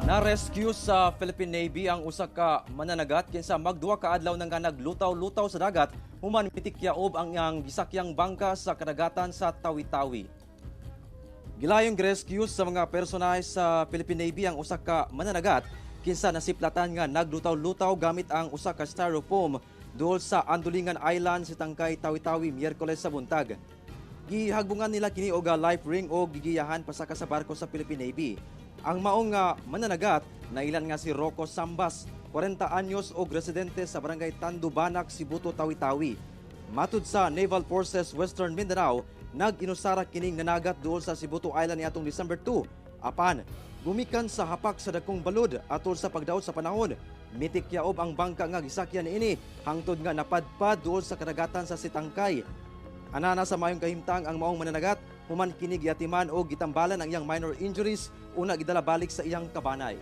Na-rescue sa Philippine Navy ang usa ka mananagat kinsa magduwa ka adlaw nang naglutaw-lutaw sa dagat human mitikyaob ang gisakyang bangka sa kadagatan sa Tawi-Tawi. Gilayong rescue sa mga personahe sa Philippine Navy ang usa ka mananagat kinsa nasiplatan nga naglutaw-lutaw gamit ang usa ka styrofoam duol sa Andulingan Island, Sitangkai, Tawi-Tawi, Miyerkules sa buntag. Gihagbungan nila kini og life ring o gigiyahan pasaka sa barko sa Philippine Navy. Ang maong mananagat na ilan nga si Rocco Sambas, 40 anyos og residente sa barangay Tandubanak, Sibuto, Tawi-Tawi. Matud sa Naval Forces Western Mindanao, nag-inusara kining nanagat duol sa Sibuto Island niadtong December 2. Apan, gumikan sa hapak sa dakong balod atol sa pagdaot sa panahon. Mitikyaob ang bangka nga gisakyan niini hangtod nga napadpad duol sa kadagatan sa Sitangkai. Anana sa mayong kahimtang ang maong mananagat, human kini giatiman o gitambalan ang iyang minor injuries una gidala balik sa iyang kabanay.